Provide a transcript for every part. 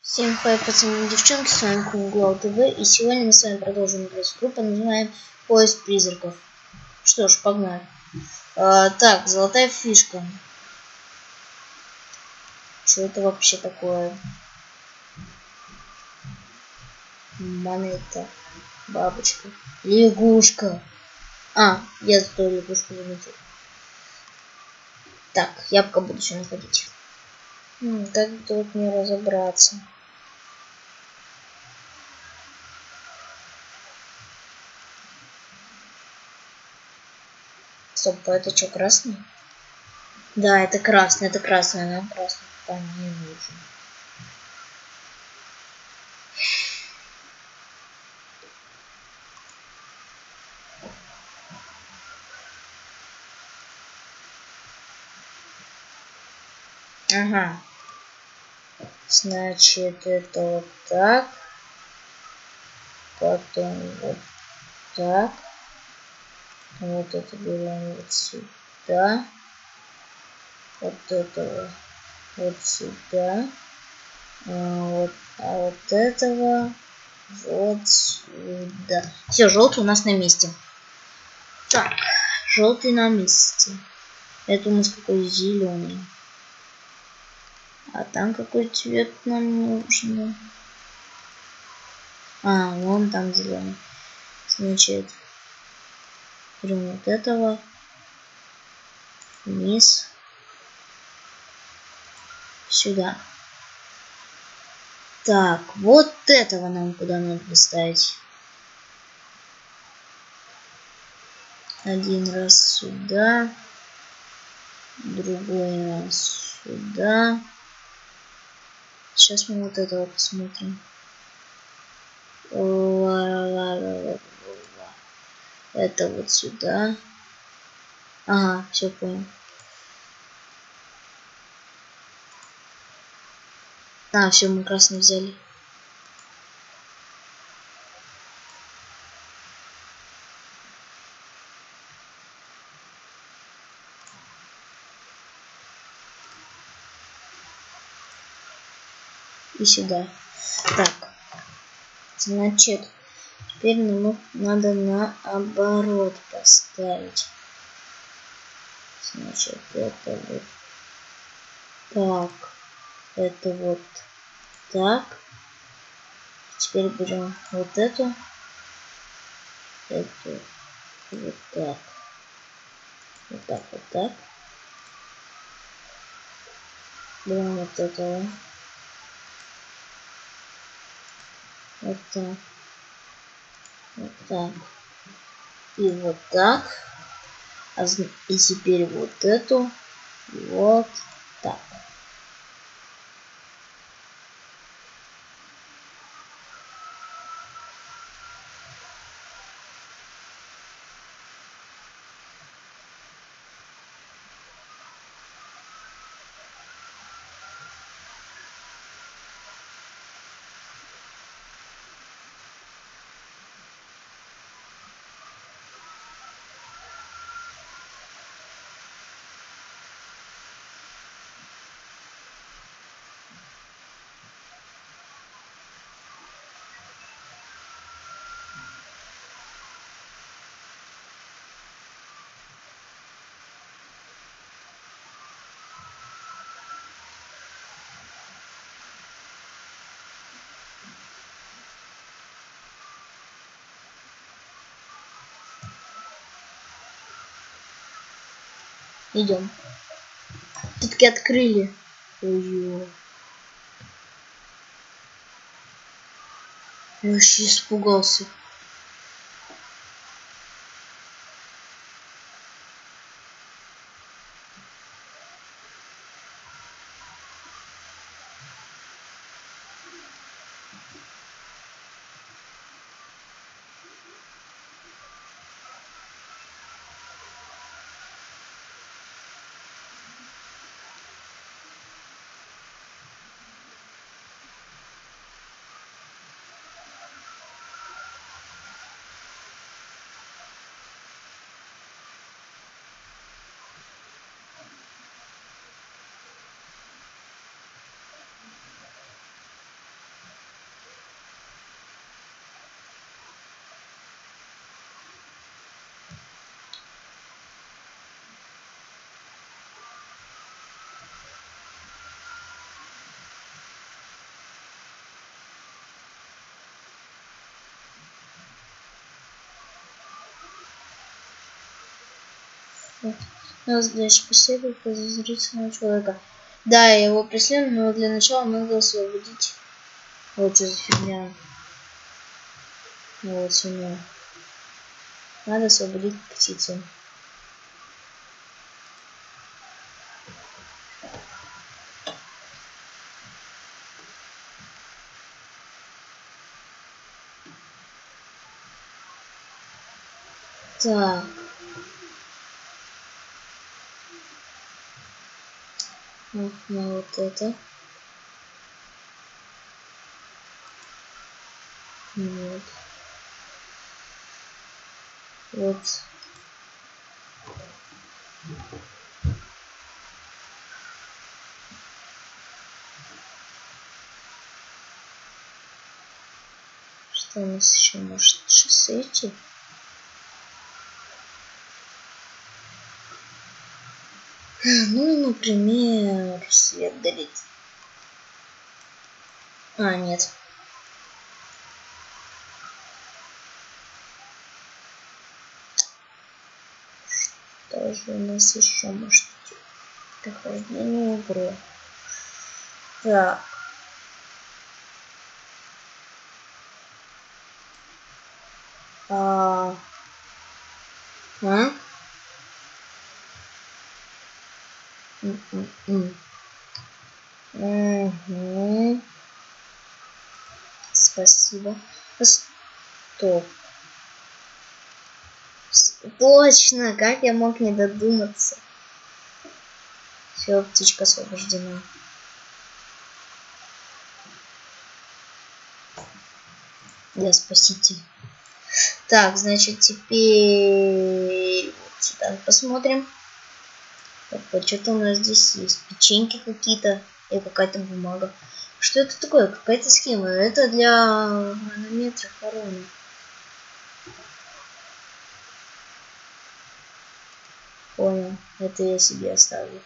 Всем хай, пацаны и девчонки, с вами Кунгуал ТВ, и сегодня мы с вами продолжим играть в группу, называем Поиск призраков. Что ж, погнали. Так, золотая фишка. Что это вообще такое? Монета, бабочка, лягушка. Я за ту лягушку заметил. Так, я пока буду еще находить. Как тут не разобраться? Стоп, это что, красный? Да, это красный, нам красный пока не нужен. Ага. Значит, это вот так. Потом вот так. Вот это берем вот сюда. Вот этого вот сюда. А вот этого вот сюда. Все, желтый у нас на месте. Так, желтый на месте. Это у нас какой зеленый. А там какой цвет нам нужно? Вон там зеленый. Значит, берем вот этого вниз сюда. Так, вот этого нам куда надо поставить. Один раз сюда, другой раз сюда. Сейчас мы вот этого посмотрим. Это вот сюда. Ага, все понял. Все, мы красный взяли. И сюда. Так. Значит, теперь нам надо наоборот поставить. Значит, это вот так. Это вот так. Теперь берем вот эту вот так. Вот так, вот так. Берем вот этого. Вот так. Вот так. И вот так. И теперь вот эту. Вот так. Идем. Все-таки открыли. Ой-ой. Я вообще испугался. Нас дальше преследует подозрительного человека. Да, я его преследую, но для начала надо освободить. Вот что за фигня. Вот сюда. Надо освободить птицу. Так. Ну, вот это. Вот. Вот. Что у нас еще может шоссе идти? Ну, например, свет дарить. А, нет. Что же у нас еще может идти? Прохождение игры. Так. А? Угу. Спасибо. Стоп. Точно, как я мог не додуматься? Все, птичка освобождена. Я спаситель. Так, значит, теперь вот сюда посмотрим. Вот что-то у нас здесь есть. Печеньки какие-то и какая-то бумага. Что это такое? Какая-то схема. Это для манометра короны. Понял. Это я себе оставлю.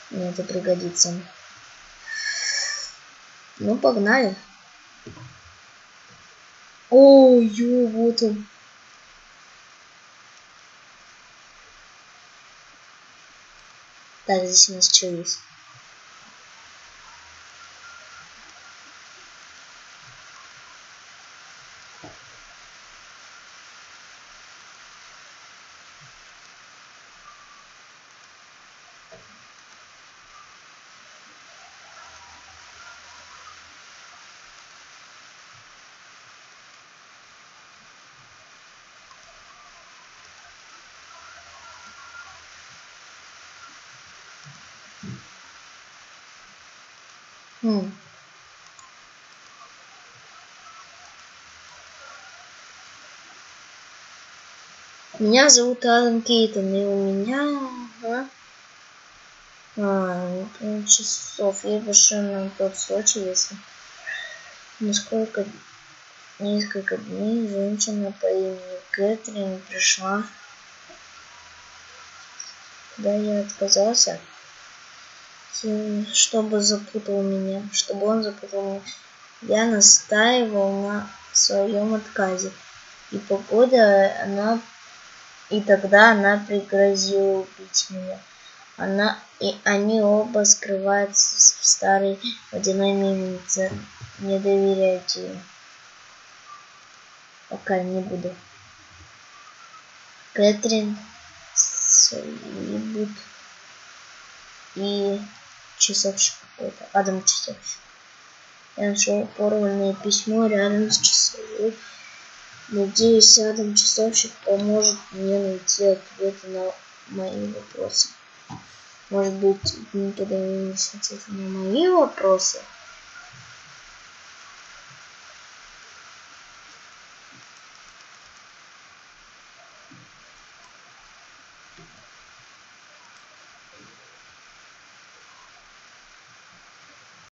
Мне это пригодится. Ну, погнали. О, вот он. Так, здесь у нас что есть? Меня зовут Адам Кейтон, и у меня часов. Я пишу на тот случай, если несколько дней женщина по имени Кэтрин пришла, когда я отказался, чтобы он запутал меня. Я настаивал на своем отказе. И тогда она пригрозила убить меня. Они оба скрываются в старой водяной мельнице. Не доверяйте им. Пока не буду. Кэтрин, Слибут и часовщик какой-то. Адам часовщик. Я нашел порванное письмо рядом с часовым. Надеюсь, Адам часовщик поможет мне найти ответы на мои вопросы. Может быть, никогда не ответят на мои вопросы.